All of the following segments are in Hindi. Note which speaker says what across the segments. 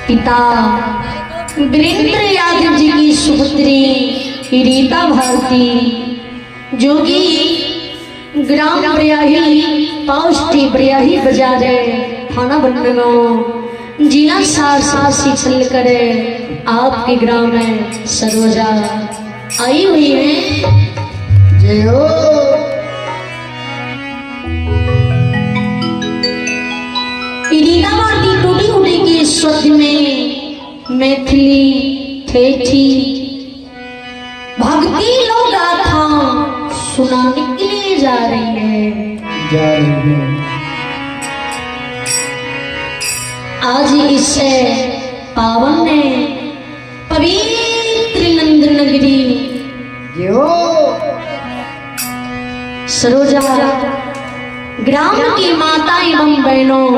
Speaker 1: पिता वीरेंद्र यादव जी की सुपुत्री रीता भारती जो कि ग्राम ब्रियाही पाउष्टी ब्रियाही बाजार थाना बनगांव जिला सहरसा से चल कर आपके ग्राम में सरोजा आई हुई है। जय हो। रीता भारती टूटी उड़ी के स्वर्ग में मैथिली ठेठी भक्ति लोग गाथा सुनाने के लिए जा रही है। आज इस पावन ने पवित्र नंद नगरी सरोजा ग्राम की माता एवं बहनों,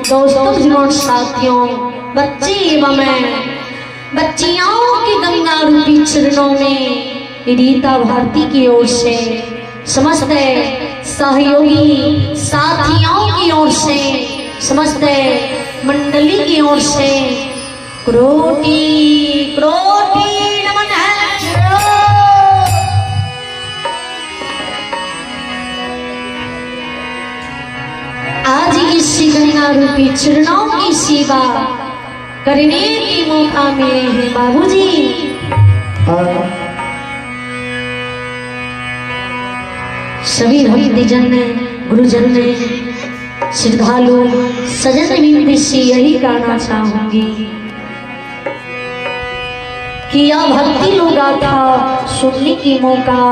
Speaker 1: दोस्तों, बुजुर्गों, साथियों, बच्चे एवं बच्चियों के गंगा रूपी चरणों में रीता भारती की ओर से समस्त सहयोगी साथियों की ओर से समस्त मंडली की ओर से कोटि कोटि नमन है। आज इस गंगा रूपी चरणों की सेवा करने की मौका मिले हैं बाबूजी। सभी भक्तजन गुरुजन श्रद्धालु सजन भी से यही कहना चाहूंगी कि यह भक्ति लोग गाथा सुनने की मौका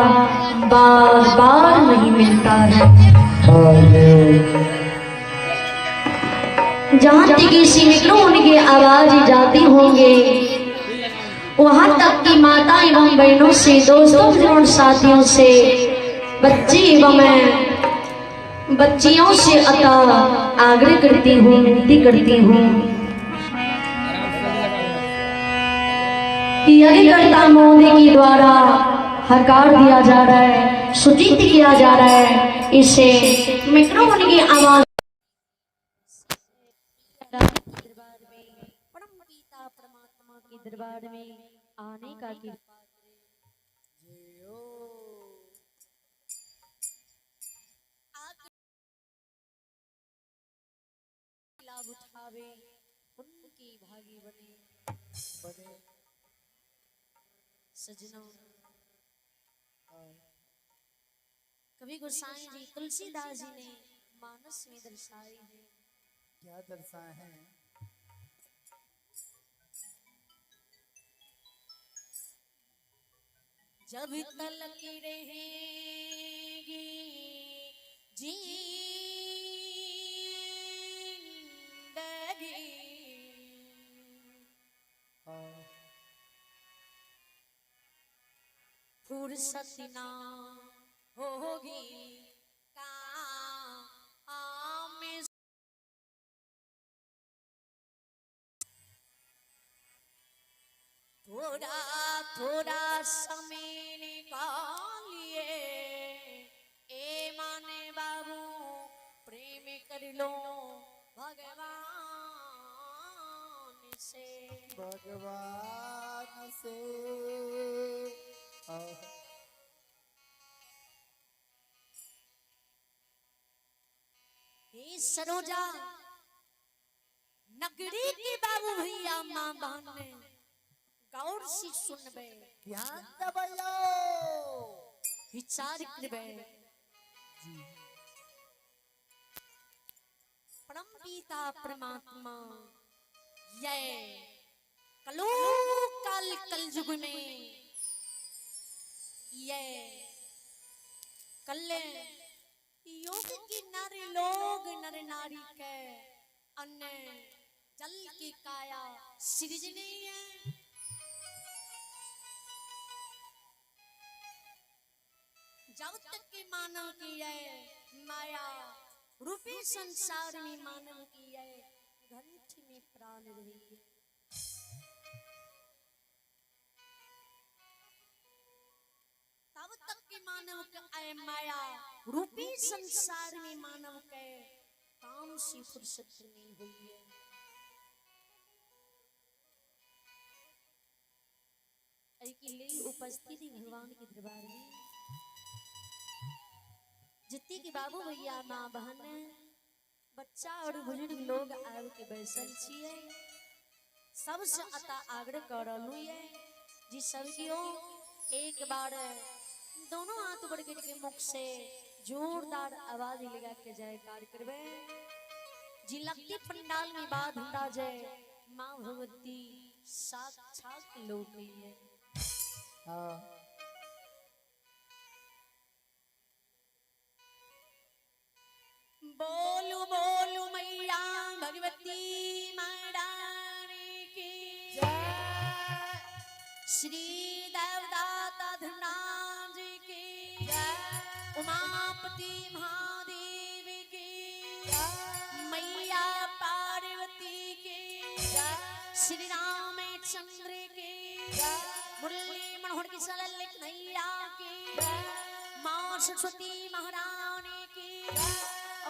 Speaker 1: बार बार नहीं मिलता है। जहाँ तक किसी मित्रों के आवाज जाती होंगे वहां तक की माता एवं बहनों से, दोस्तों, बुजुर्गों, साथियों से, बच्चे एवं बच्चियों से अता आग्रह करती हूँ, विनती करती हूँ कि यज्ञकर्ता महोदय के द्वारा हकार दिया जा रहा है, सूचित किया जा रहा है, इसे मित्रों की आवाज दरबार में परम पिता परमात्मा के दरबार में आने का लाभ उठावे, उनकी भागी बने सजनों। कवि गोसाई जी तुलसीदास जी ने मानस में दर्शाए हैं।
Speaker 2: क्या दर्शाए हैं?
Speaker 1: जब तलक रहेगी जिंदगी फुर्सत ना होगी काम में थोड़ा थोड़ा समय निकालिए ए माने बाबू प्रेम कर लो भगवान से। सरोजा नगरी के बाबू भैया माँ बहन गौर से सुनबे,
Speaker 2: ध्यान दबाओ,
Speaker 1: विचार करबे। परम पिता परमात्मा ये कल युग में ये कल योग की नारी लोग नर नारी के अन्न जल की काया सृजनी है। जब तक की मानव की है माया रूपी संसार में मानव की है ग्रंथ में प्राण रही है। तब तक की मानव का माया रूपी संसार में मानव के काम से फुर्सत नहीं हुई है। अकेले उपस्थिति भगवान के दरबार में जितनी की बाबू भैया माँ बहन बच्चा और बुजुर्ग लोग आब के बैसल छिए सबसे अता आग्रह करलू ये जी सबकियो एक बार दोनों हाथ बढ़ के मुख से जोरदार आवाज लगा के जयकार करबे जी लगती पंडाल में बाद हमरा जय माँ भगवती साक्षात लौट गई है।
Speaker 2: हाँ
Speaker 1: बोलू बोलू मैया भगवती महारानी की
Speaker 2: जय
Speaker 1: श्री देवदाता धनाज की उमापति महादेव की मैया पार्वती की श्री रामचंद्र की मुरली मनोहर की सललित नैया की माँ सरस्वती महारानी की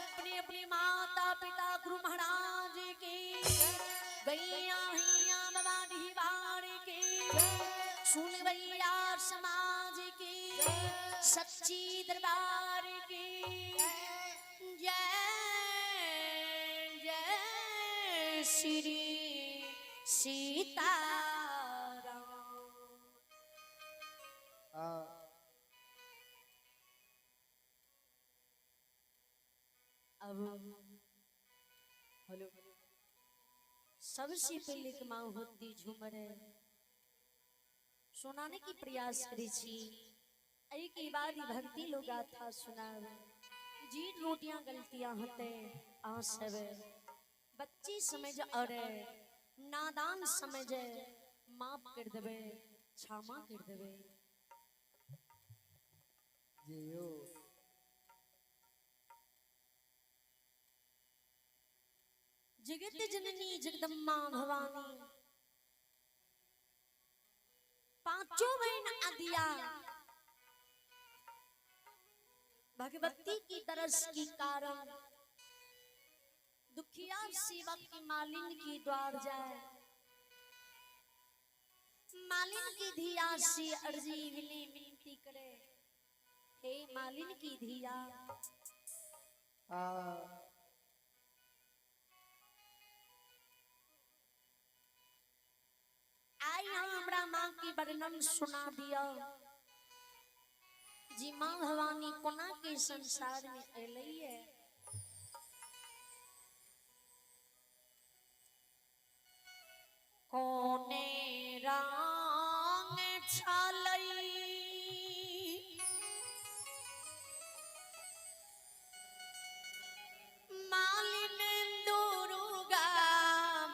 Speaker 1: अपने अपने माता पिता गुरु महाराज की गैया हैया बाबा डिहबार की सुन भैया समाज की सच्ची दरबार की जय जय श्री सीताराम।
Speaker 2: हाँ
Speaker 1: अब हेलो सबसे पहले के माँ होती झूमर सुनाने की प्रयास करी छी आई के बाद ही भक्ति लोग गाथा सुनाव जी रोटियां गलतियां होते आ सब बच्ची समझ और नादान समझ माफ कर देवे क्षमा कर देवे।
Speaker 2: जियो
Speaker 1: जगत जननी जगदम्मा भवानी पांचों बहन आदिया भगवती की तरस की कारण दुखिया सेवक की मालिन की द्वार जाए मालिन की धिया से अर्जी मिली विनती करे हे मालिन की धिया
Speaker 2: हाँ
Speaker 1: आई हमरा माँ की वर्णन सुना दिया जी माँ भवानी कोना के संसार में अली है कोने रंग छलई मालिन दुर्गा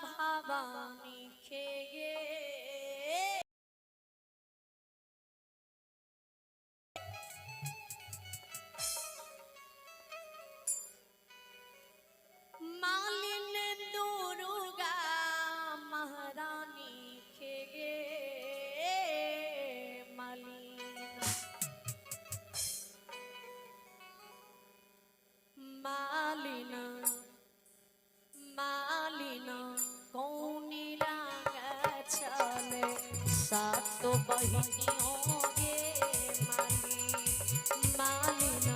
Speaker 1: भवानी खेगे मालिन दुर्गा महारानी खेगे मालिन मालिन मालिन कौनी रंग छले सातो बहिनियों गे मालिन मालिन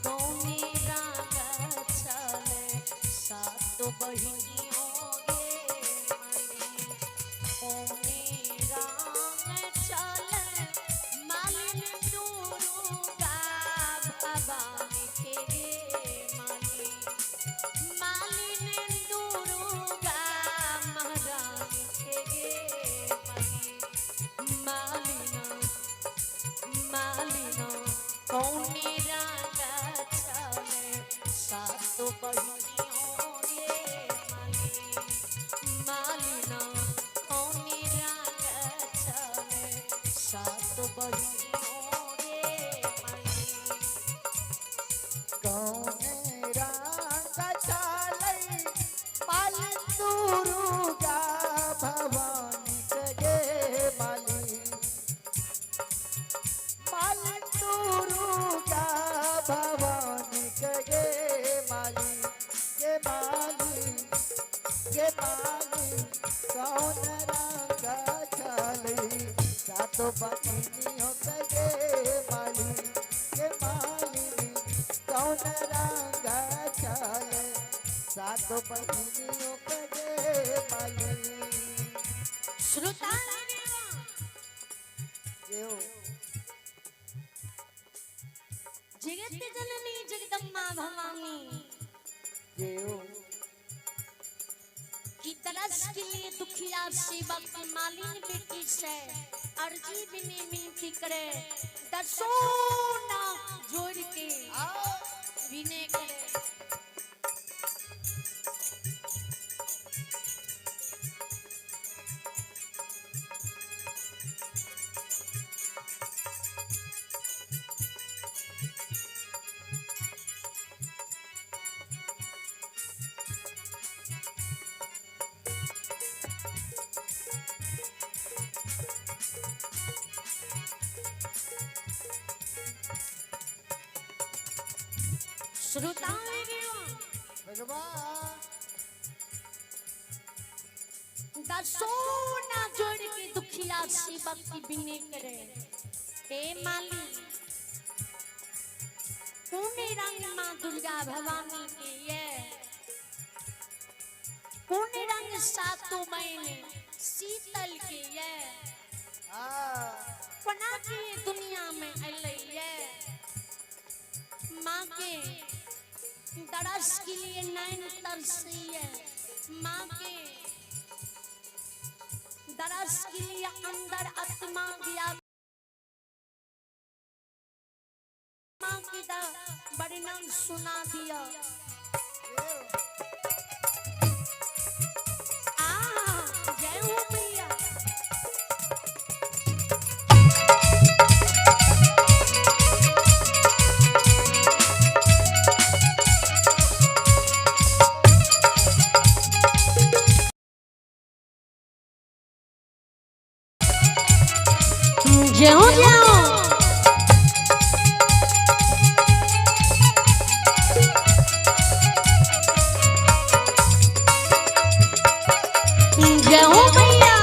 Speaker 1: कौनी रंग छले सातो बहिनियों गे मालिन कौनी रंग छले मालिन दुर्गा भवानी के गे मालिन मालिन दुर्गा महारानी के गे मालिन मालिन कौनी रंग छले सातो बहिनियों गे मालिन मालिन कौनी रंग छले सातो बहिनियों गे मालिन
Speaker 2: कौने रंग छलई मालिन दुर्गा भवानी के गे मालिन मालिन दुर्गा भवानी के गे मालिन गे मालिन गे मालिन कौन रंग छलई सातो बहिनियों के मालिनी के मालिनी कौन रंग चले सातो बहिनियों के मालिनी
Speaker 1: श्रोता
Speaker 2: यो
Speaker 1: जगत जननी जगदम्बा भवानी
Speaker 2: यो
Speaker 1: की तरस के लिए दुखिया सेवक की मालिनी बेटी से अर्जी बिनी मिनती करे दसों नाम जोड़ के विनय करे श्रोता
Speaker 2: भगवान
Speaker 1: दसों ना जोड़ के दुखिया सेवक की विनय करे हे माली पुण्य रंग माँ दुर्गा भवानी के ये पुण्य रंग सातों महीने शीतल के ये पना के दुनिया में अले ये माँ के दरस के लिए नैन तरसी है माँ के दरस के लिए अंदर आत्मा दिया माँ की वर्णन सुना दिया जय हो मैया जाओ जाओ जाओ भैया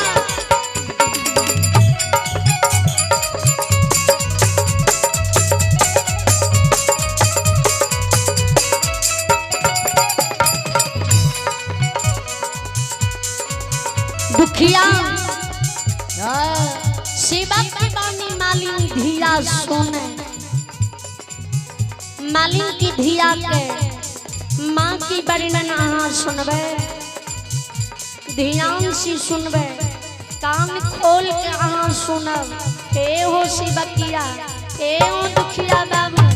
Speaker 1: दुखिया सेवा की बानी मालिनी धिया सोने मालिनी की धिया के माँ की वर्णन अहाँ सुनबे ध्यान से सुनबे कान खोल के अहाँ सुनब हे हो सेवकिया हे हो दुखिया बाबू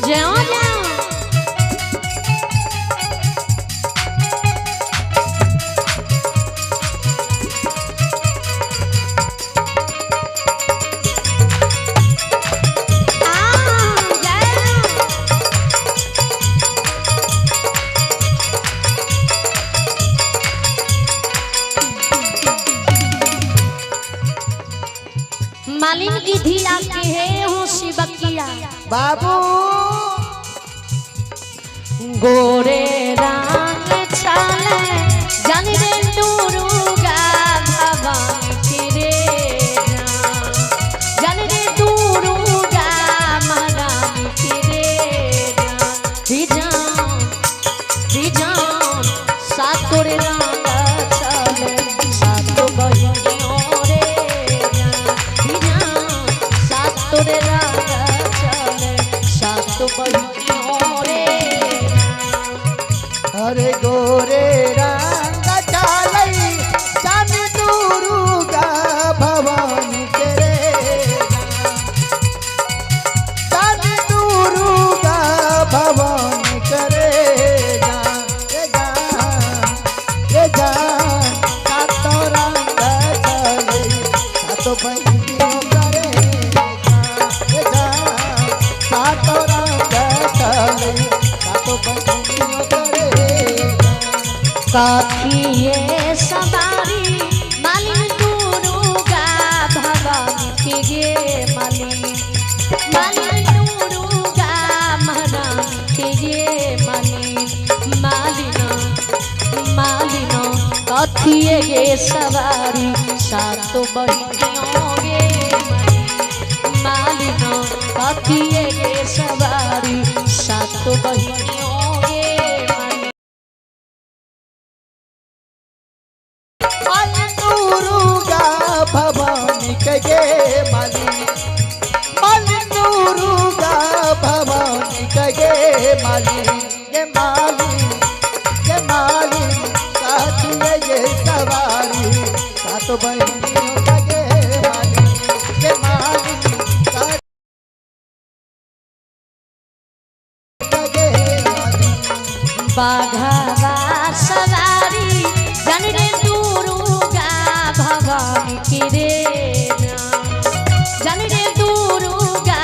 Speaker 1: जाओ जाओ मालिन की धिया के है हो शिवकिया
Speaker 2: बाबू
Speaker 1: गोरे रंग छाले जान रे दुर्गा भवानी के रे जान रे दुर्गा महारानी के रे जान सातों रे रंग छाले सातों बहिनियों रे जान सातों रे रंग छाले सातों बहिनियों रे
Speaker 2: अरे गोरे रंग चालई जान दुर्गा भवानी के रे जान दुर्गा भवानी के रे जान सातो रंग चले सातो बहिनियों करे जान सातो रंग चले सातो बहिनियों करे
Speaker 1: काठी ये सवारी मालिन दुर्गा भवानी के गे मालिन दुर्गा महारानी कथिए गे सवारी सातो बहिनियों गे मालिना कथिए गे सवारी सातो बहिनियों गे
Speaker 2: माली दुर्गा भवानी कगे माली माली दुर्गा भवानी कगे माली ये माली साथिए ये सवारी सातो बहिनियों कगे माली ये माली कगे माली
Speaker 1: बाघावा सवारी जन रे दुर्गा भवानी की रे जन रे दुर्गा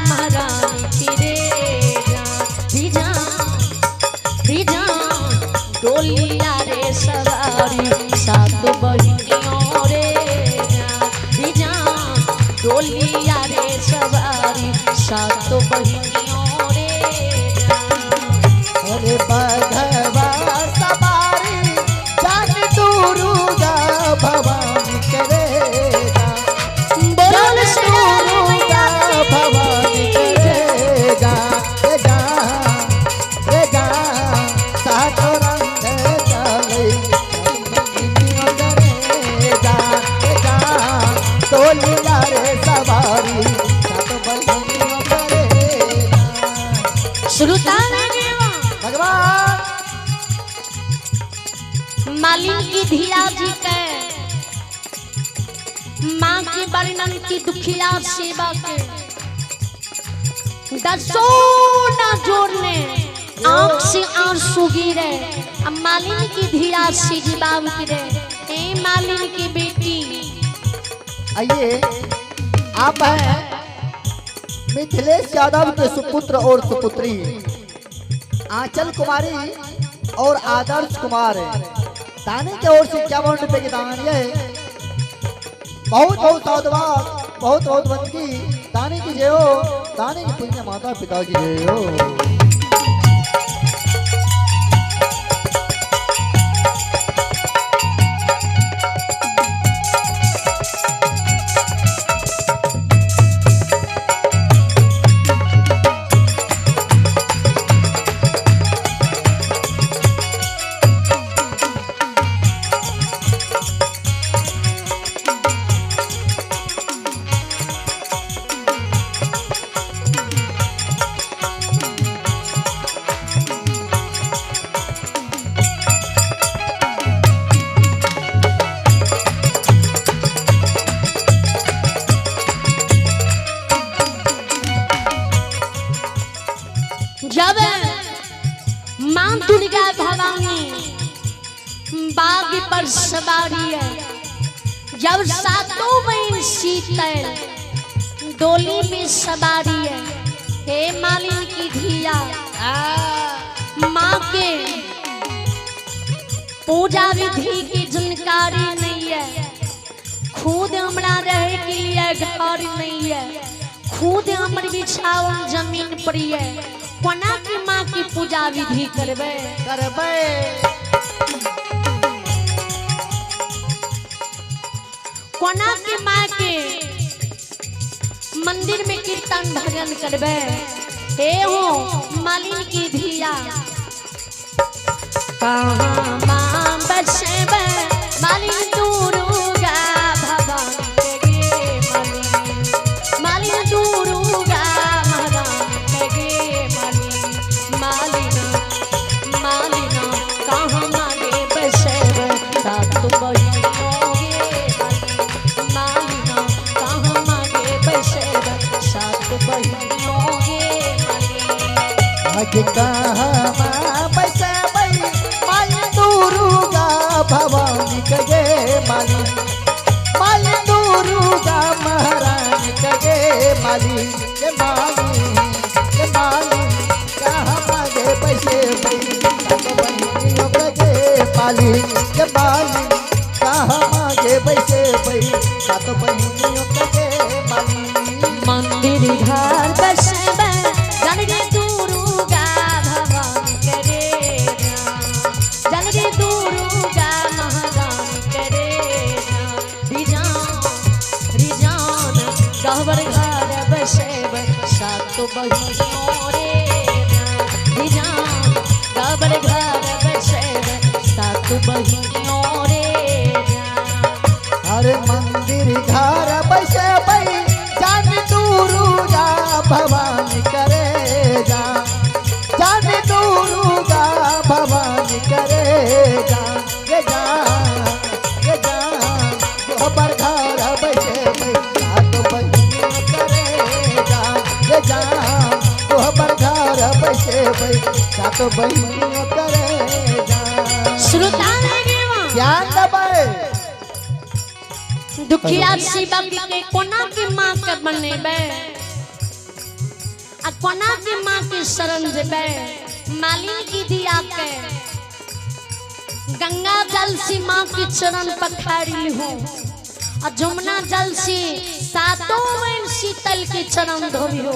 Speaker 1: महारानी की रे रिजा डोलिया रे सवारी सात बहिनियों रे रिजा डोलिया रे सवारी सात बहिनियों रे
Speaker 2: अरे बघवा सवारी जान दुर्गा भवानी करेगा
Speaker 1: बोल
Speaker 2: दुर्गा भवानी करेगा गा सात रंग चले करेगा तोलिया रे सवारी सात बहिनियों करेगा
Speaker 1: श्रुतान
Speaker 2: भगवान
Speaker 1: मालिन की धिया जी के माँ की वर्णन की दुखिया सेवा के दसों न जोड़ने आंख से आंसू गिरे अब मालिन की धिया से जवाब गिरे ए मालिन की बेटी
Speaker 2: आइए आप हैं मिथिलेश यादव के सुपुत्र और सुपुत्री आंचल कुमारी और आदर्श कुमार दाने की ओर से 51 रुपए की दान है। बहुत बहुत साधुवाद बहुत बहुत बंदगी दाने की जय हो दाने की पुण्य माता पिता की जय हो।
Speaker 1: जब मां दुर्गा भवानी बाग पर सवारी है जब सातों बहन शीतल डोली में सवारी है हे मालिन की धिया माँ के पूजा विधि की जानकारी नहीं है खुद हमरा रहे के लिए घर नहीं है खुद हमर बिछावन जमीन पर है कोना की माँ की पूजा विधि करबे कोना की माँ के मंदिर में कीर्तन भजन करबे हे हो मालिन की धिया कहाँ माँ बसेबे मालिन दुर्गा भवानी के मालिन दुर्गा महारानी के मालिना कहाँ मागे बसेबे सात बहिनियों गे मालिना कहाँ मागे बसेबे सात बहिनियों गे
Speaker 2: आगे कहाँ बसेबे मालिन दुर्गा भवानी कगे मालिन दुर्गा महारानी कगे मालिन के मालिन कहाँ मागे बसेबे सात बहिनियों कगे मालिन के मालिन कहाँ मागे बसेबे सात बहिनियों कगे मालिन
Speaker 1: मंदिर घर बसेबे जन रे दुर्गा भवानी करे जन रे दुर्गा महारानी सातो बहिनियों रे जान गबर घर बसे सातो बहिनियों रे
Speaker 2: अरे मंदिर घर बसे भाई जान दुर्गा भवानी करे जा जान दुर्गा भवानी करे जा ये जा ये जा गोबर घर बसे सातो बहिनियों करे जा ये जा गोबर घर बसे सातो बहिनियों करे जा
Speaker 1: श्रोता
Speaker 2: ज्ञान दबाए
Speaker 1: दुखिया शिवा के कोना की माँ के बनेबे आ कोना की माँ के शरण जेबे मालिन की दिया के गंगा जल से माँ के चरण पखारी हो और जमुना जल से सातों में शीतल के चरण धोबी हो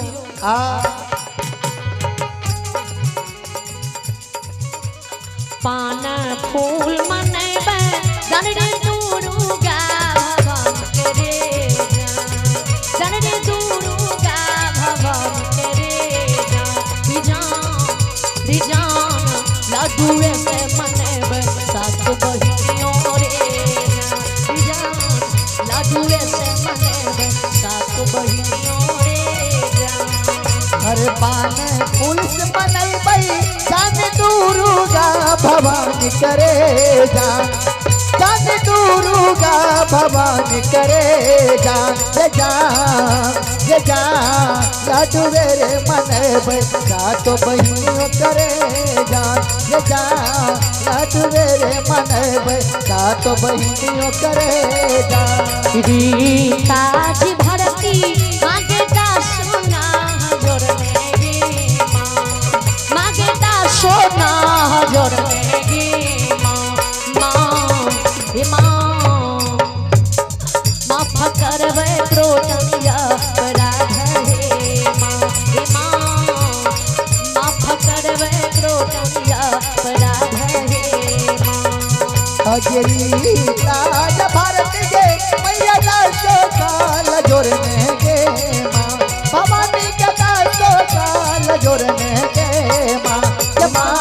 Speaker 1: पान फूल मनेबे जनरे दुर्गा भवन करे जनरे दुर्गा भवन करे जान लड्डूए से मनेबे सात बहिनियों रे जान लड्डूए से मनेबे सात बहिनियों रे
Speaker 2: अरे पान फूल से मनेबे जान दुर्गा भवानी करे जान जान दुर्गा भवानी करे जान ये जान लड्डूए रे मनेबे सातो बहिनियों करे जान ये जान लड्डूए रे मनेबे सातो बहिनियों करे जान
Speaker 1: रीताज भरती मांगेता सोना जोड़नेगी मांगेता सोना जोड़नेगी माफ करवे क्रोधनिया अपराध हे माफ करवे क्रोधनिया अपराध हे
Speaker 2: अजरी ताज भारत के मैया दासो काल जोड़ने के माँ भवानी के दासो काल जोड़ने के माँ के माँ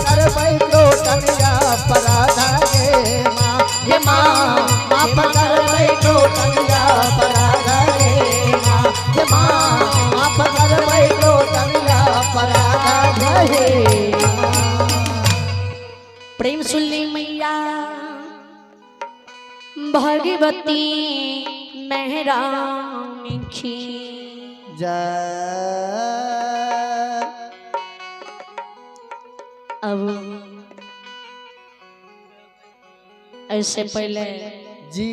Speaker 2: कर बैठो कन्या पराधा के माँ माफ कर बैठो कन्या पराधा के माँ माफ कर बैठो कन्या पराधा के
Speaker 1: प्रेम सुनली मैया भगवती मेहरानी की अब ऐसे पहले
Speaker 2: जी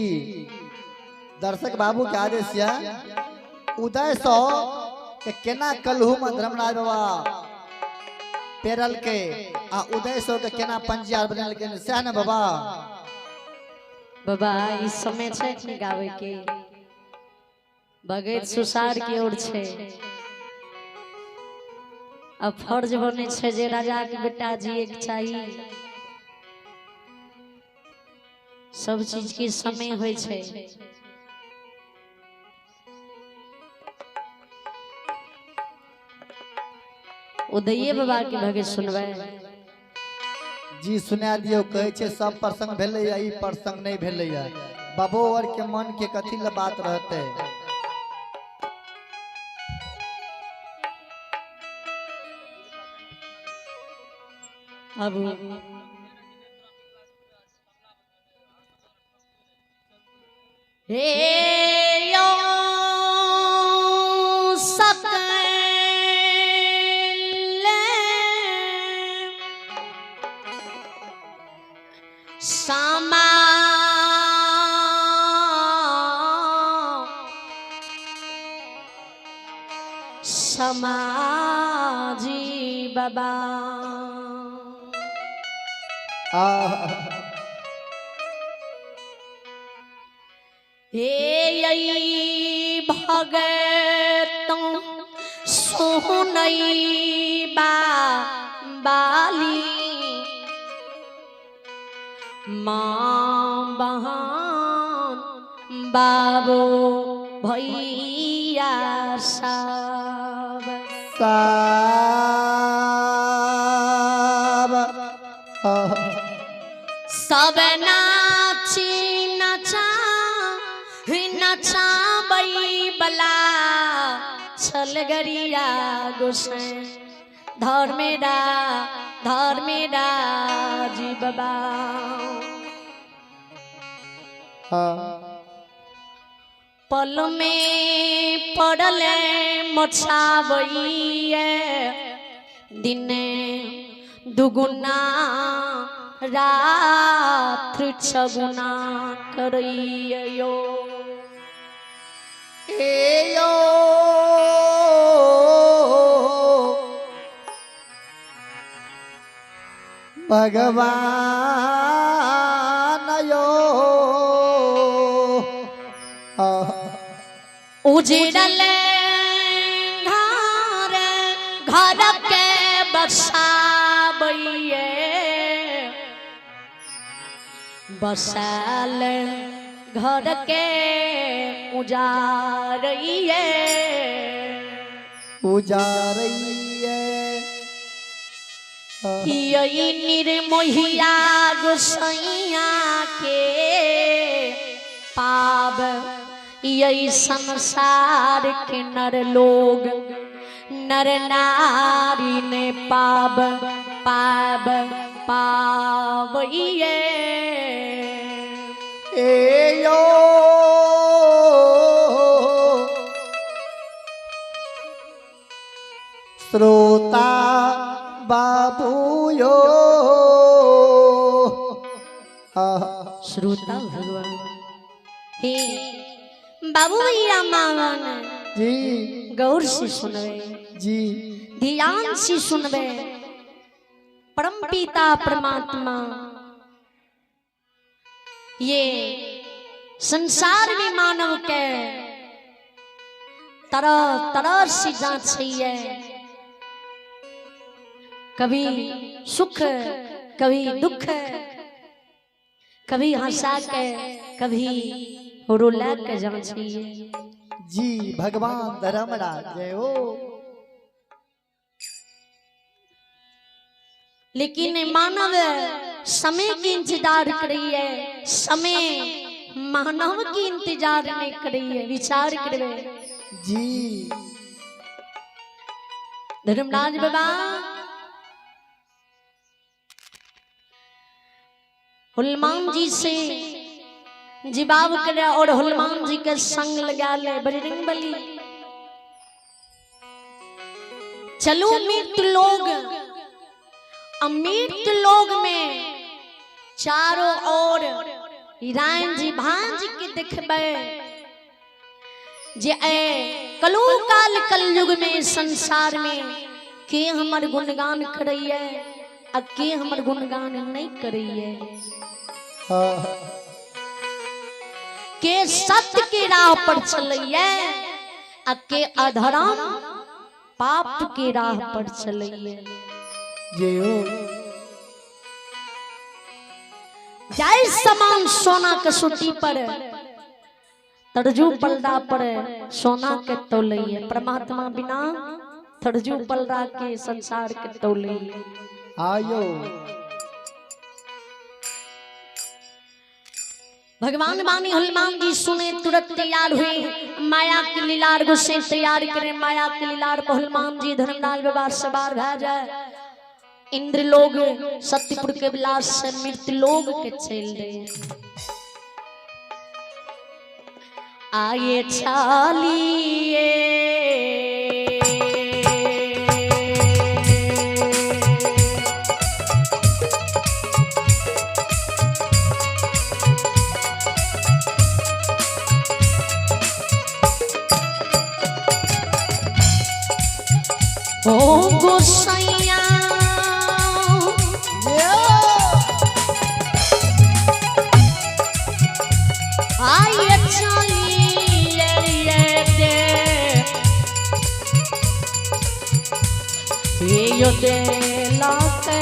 Speaker 2: दर्शक बाबू के आदेश या उदय सो के केना कलहू में धर्मराज बाबा पेरल के आ उदय सो के केना पंजियार बनल के सह न बाबा
Speaker 1: बाबा इस समय छै कि गावे के बगैर सुसार की ओर छै अब फर्ज बने छै जे राजा के बेटा जी एक चाहिए सब चीज के समय होय छै उदय बाबा के भगे सुनबे
Speaker 2: जी सुना दियो कहे छे सब प्रसंग भेले या ई प्रसंग नहीं भेले या बाबू और के मन के कथी ल बात रहते
Speaker 1: अब हे यो समा समाजी बाबा हे यही भगत सोनई बाली माँ बहन बाबू भैया सा
Speaker 2: साब
Speaker 1: सब नाची नचा नचा बई बला छलगरिया गोसाई धर्मेरा जी बाबा पल में पड़ल मछाबइए दिने दुगुना रात छगुना करइयो
Speaker 2: एयो भगवान यो
Speaker 1: उजड़ल घर के बसाबइए बसाल घर के उजारिए यही निर्मोहिया गोसैया के पाब यही संसार के नर लोग नर नारी ने पाब पावइए
Speaker 2: एयो श्रोता बाबू यो
Speaker 1: श्रोता भगवान हे बाबू भैया मावन
Speaker 2: जी
Speaker 1: गौर से सुनवे
Speaker 2: जी
Speaker 1: ध्यान से सुनवे परम पिता परमात्मा ये संसार में मानव के तरह तरह से जांच है कभी सुख कभी दुख कभी हंसा के कभी रुला के जांच है
Speaker 2: जी भगवान धर्मराज जय हो।
Speaker 1: लेकिन मानव समय की इंतजार करी है समय मानव की इंतजार नहीं करी है विचार करे
Speaker 2: जी
Speaker 1: धर्मराज बाबा हनुमान जी से जिबाब करे और हनुमान जी के संग लगा ले बजरंगबली चलो मृत लोग अमृत लोग में चारों ओर राम जी भांज के देखबे जे कलु काल कलयुग में संसार में के हमर गुणगान करैये आ के हमर गुणगान नहीं करैये के सत्य के राह पर चलैये आ के अधर्म पाप के राह पर चलैये जय समान सोना कसुटी पर तरजू पलड़ा पर सोना के तौलैये परमात्मा बिना तरजू पलड़ा के संसार के तौलैये
Speaker 2: आयो
Speaker 1: भगवान वाणी हनुमान जी सुने तुरंत तैयार हुए माया के लीलार गुस्से तैयार करे माया के लीलार पर हनुमान जी धर्मराज बाबा सवार भा जाए इंद्र लोग सत्यपुर के विलास से मृत्यु लोग के चल रहे आये चालिए ओ गोसैया आये चलिए यो दे लाते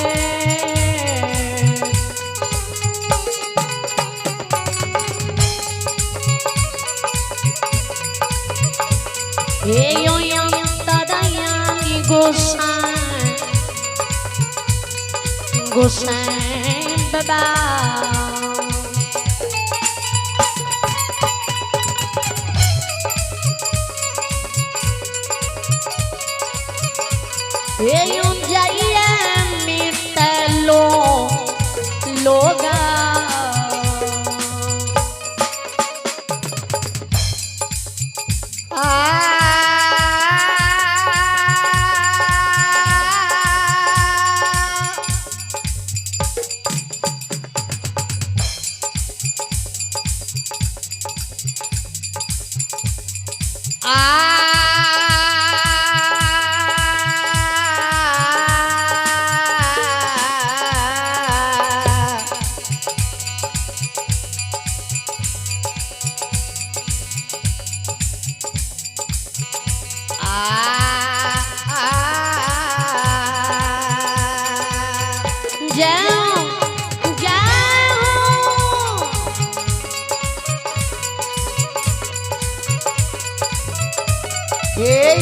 Speaker 1: यो गोसाई गोसाई बाबा हे यूं जाइए मितलो लोगा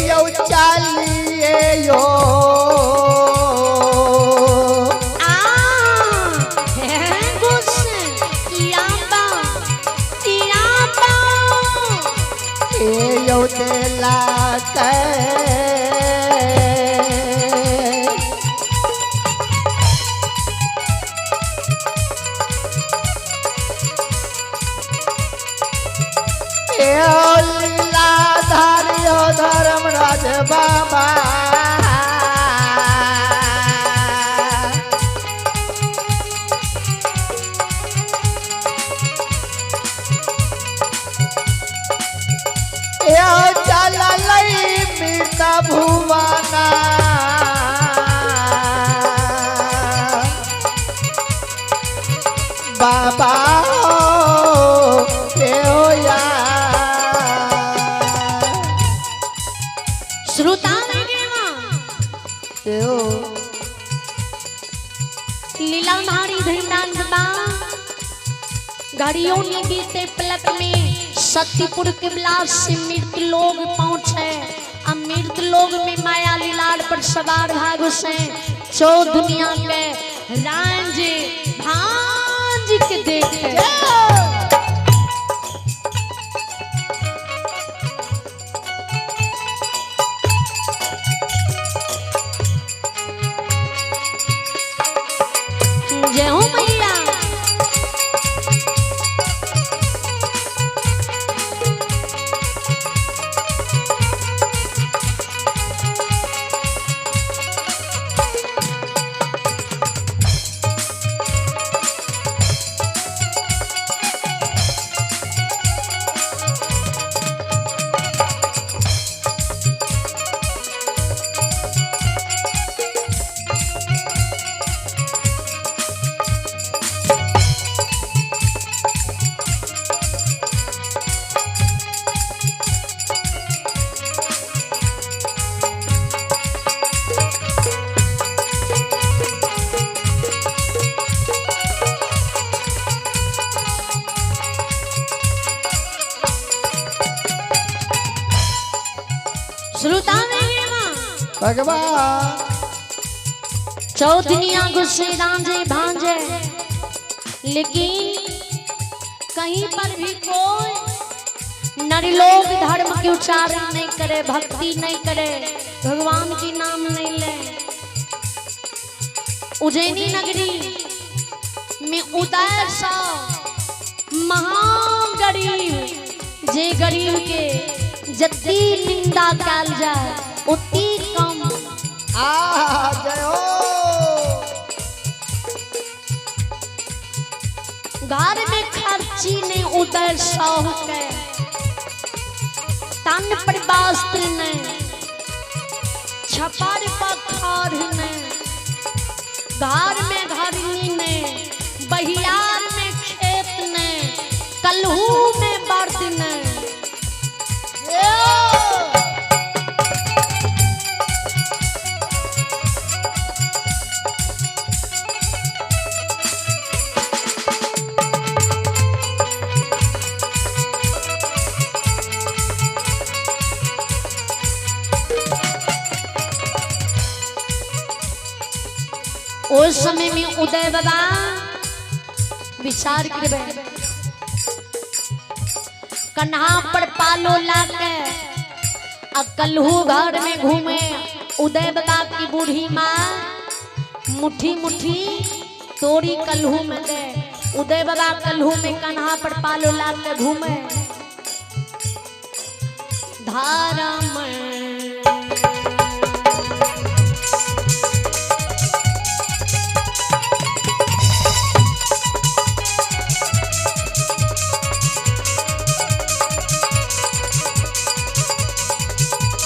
Speaker 2: यो चालिए यो यो दिला धर्मराज बाबा चल मीता भुवाना बाबा
Speaker 1: लीलाधारी धीमदास बाबा घड़ियों ने बीते पलक में सत्यपुर के विलास से मृत लोग पहुंचे। अब मृत लोग में माया लीलाड़ पर सवार भाग से चौ दुनिया के राज भांज के देखे जय हो मैया।
Speaker 2: भगवान
Speaker 1: चौथनिया गुस्से रांझे भांजे, लेकिन कहीं पर भी कोई नरलोक धर्म के उच्चारण नहीं करे, भक्ति नहीं करे, भगवान की नाम नहीं ले। उज्जैनी नगरी में उदय सा महागरीब जे गरीब के जत्ती निंदा काल जाए उतनी कम
Speaker 2: जय हो।
Speaker 1: घर में खर्ची ने उदय साहु के तन पर वस्त्र ने छपर पखार ने घर में घरनी ने बहियार में खेत ने कलहू में बर्द ने उस समय में उदय बाबा विचार करबे कन्हा पर पालो लाके कल्हू घर में घूमे। उदय बाबा की बूढ़ी माँ मुट्ठी मुट्ठी तोड़ी कल्हू में दे। उदय बाबा कल्हू में कन्हा पर पालो लाके घूमे धारा में।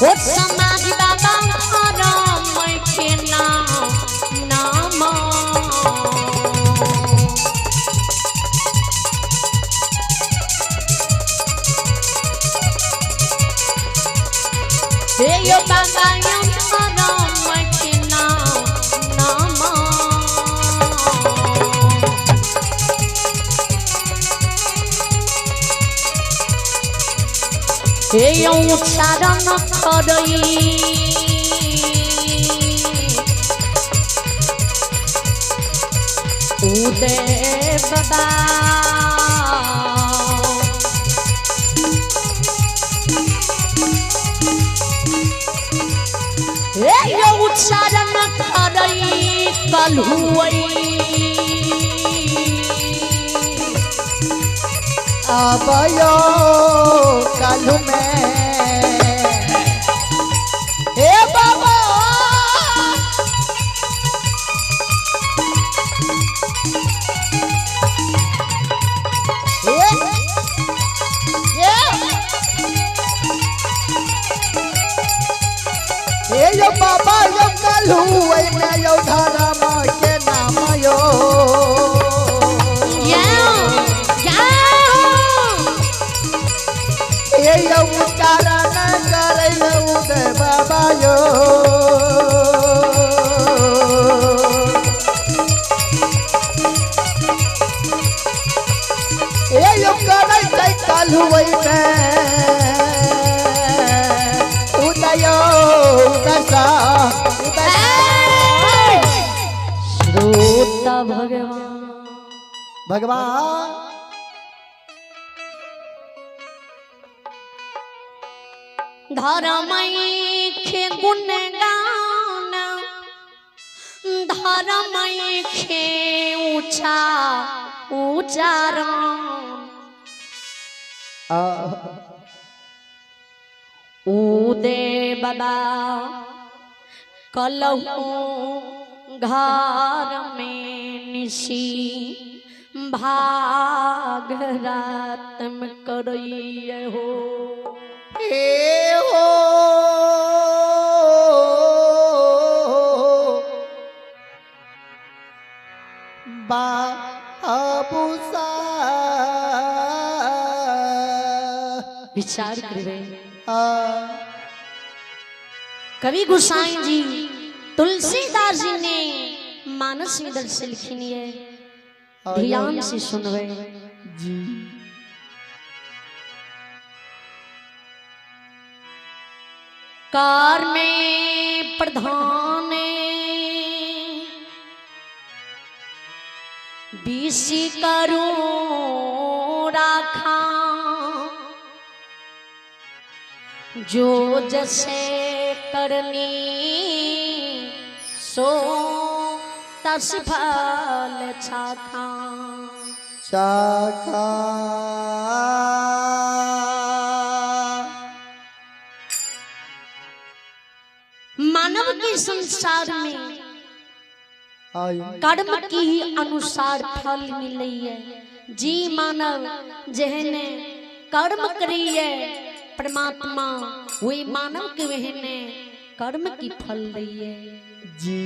Speaker 1: वो समाज बाबा राम के नाम हे यो बाबा राम के नाम हे यो उच्चारण करई उदय बाबा हे यो उच्चारण करई कल्हुई
Speaker 2: आबयो कालू में हे बाबा हे यो बाबा यो कालू में यो धर्म के नाम यो यो उच्चारण करे उदय बाबा यो यो करे छै कालू में उदय उदसा
Speaker 1: श्रोता भगवान
Speaker 2: भगवान
Speaker 1: धर्मई खे गुणगान धर्मई खे ऊंचा उच्चारण उदय बाबा कलहू घर में निशी भाग रात में करइए हो
Speaker 2: हे हो बाबू सा
Speaker 1: विचार करवे कवि गोसाई जी तुलसीदास जी ने मानस में दर्श लिखी है ध्यान से सुनवे
Speaker 2: जी
Speaker 1: कार में प्रधान बीसी करूं राखा जो जैसे करनी सो तस फल छाखा
Speaker 2: शाखा
Speaker 1: मानव के संसार में कर्म की ही अनुसार फल मिली है। जी मानव जहने कर्म करी है परमात्मा वही मानव के वहने कर्म की फल रही है
Speaker 2: जी।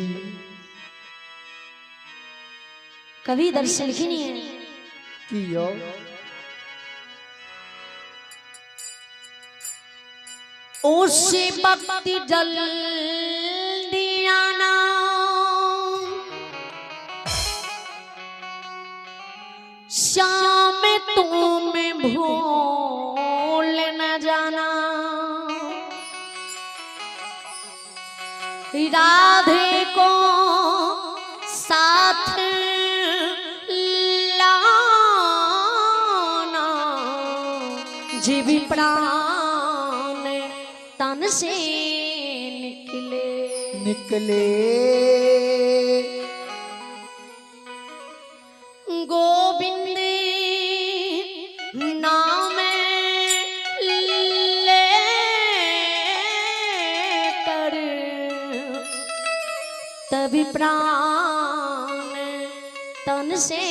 Speaker 1: कभी दर्शन लिखी है
Speaker 2: कियो
Speaker 1: उससे भक्ति जल दियाना श्याम तुम भूल न जाना राधे को सा साथ लाना जीव प्राण तन से निकले
Speaker 2: निकले
Speaker 1: गोविंद नाम ले कर तभी प्राण तन से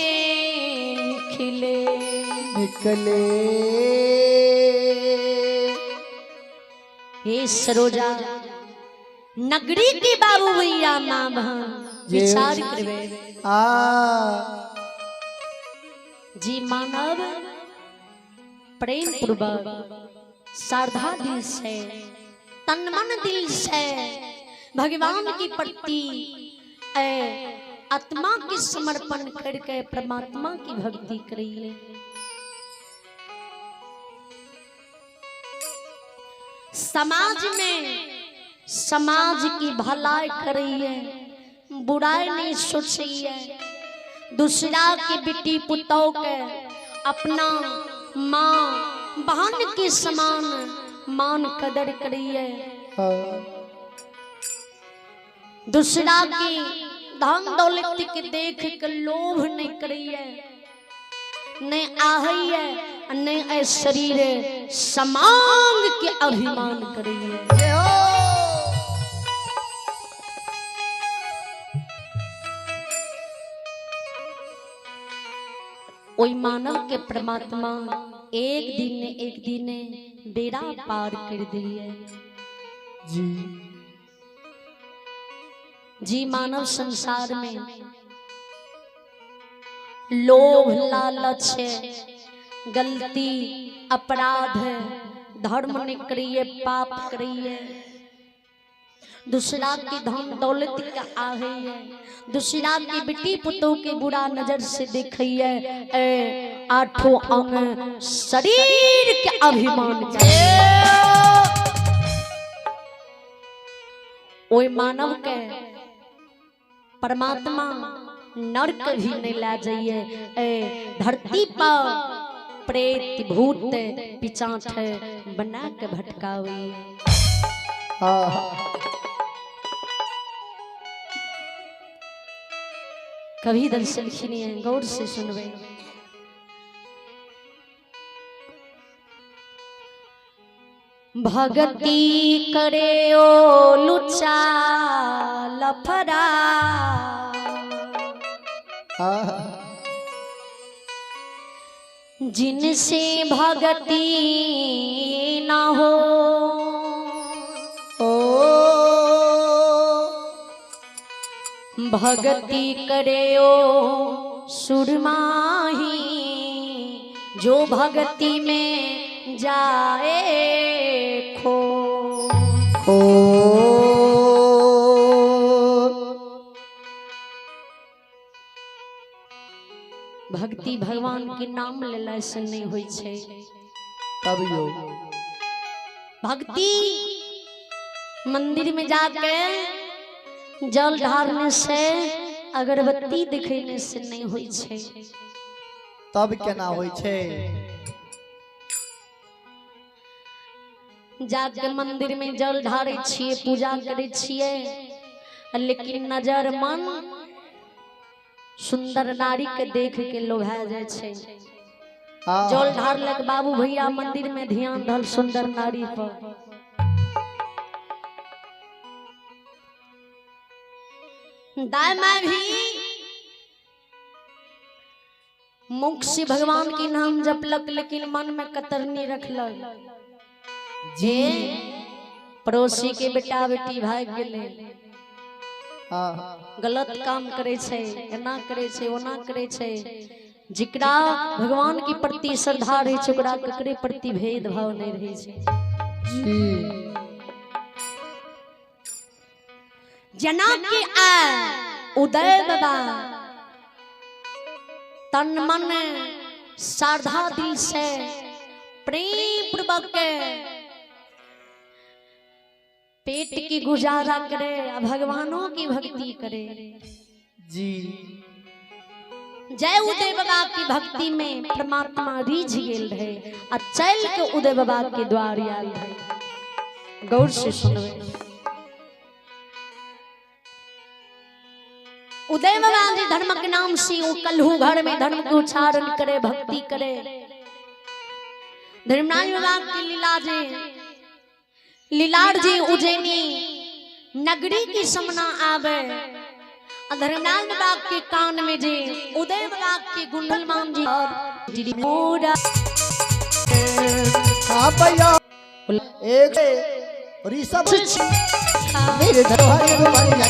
Speaker 1: खिले
Speaker 2: निकले।
Speaker 1: हे सरोजा नगरी के बाबू भैया माँ बहन विचार करवे जी मानव प्रेम पूर्वक श्रद्धा दिल से तन मन दिल से भगवान की प्रति आत्मा के समर्पण करके परमात्मा की भक्ति करिए। समाज में समाज की भलाई करिए, बुराई नहीं सोचिए, दूसरा की बेटी पुतों के अपना माँ बहन के समान मान कदर करिए। दूसरा की धन दौलत के देख के लोभ नहीं करिए, नहीं आहिए नहीं ऐ शरीर समांग के अभिमान करिए। ओई मानव के परमात्मा एक दिन बेड़ा पार कर दिए जी मानव संसार में लोभ लालच गलती अपराध धर्म नहीं करिए, पाप करिए, दूसरा की धन दौलत का आहे, दूसरा की बेटी पुतों के बुरा नजर से देखिए, आठों अंग शरीर के अभिमान के ओए मानव के परमात्मा नरक भी नहीं ला जाइए, धरती पर प्रेत भूत पिचाठ बना के भटकावे। कभी दर्शन सुनिए, गौर से सुनवे। भगती करे ओ लुचा लफड़ा जिनसे भगती ना हो, भगती करे ओ सुरमाही जो भगती में जाए खो। भक्ति भगवान के नाम लेला से नहीं होई छे।
Speaker 2: कभियो
Speaker 1: भक्ति मंदिर में जाके जल ढारने से अगरबत्ती दिखने से नहीं होई छे।
Speaker 2: तब केना होई छे?
Speaker 1: जाके मंदिर में जल ढारे छिए, पूजा करे छिए, लेकिन नजर मन सुंदर नारी के देख के लोभा जाए छे। जल ढारलक बाबू भैया मंदिर में, ध्यान धल सुंदर नारी पर। दाई माँ भी मुख से भगवान के नाम जपलक, लेकिन मन में कतरनी रखलक जे पड़ोसी के बेटा बेटी भाग गेले, गलत काम करे छे, एना करे छे, ओना करे छे। जिकरा भगवान के प्रति श्रद्धा रहे छे, ओकरा ककरे प्रति भेदभाव नहीं रहे छे। जना के आ उदय बाबा तन मन श्रद्धा दिल से प्रेम पूर्वक पेट की गुजारा करे, भगवानों की भक्ति करे
Speaker 2: जी।
Speaker 1: जय उदय बाबा की भक्ति में परमात्मा रीझ गेल रहे आ चल के उदय बाबा के द्वार आयल रहे। गौर से सुनवे उदय बाबा जी धर्म के नाम से कल्हू घर में धर्म के उच्चारण करे, भक्ति करे। धर्मराज बाबा की लीला जी लीलार जी उज्जैनी नगरी की समना आवे। धर्मराज बाबा के कान में जी उदय बाबा के गुंडलमान जी और मोरा
Speaker 2: भैया एक ऋषभ मेरे धरोहर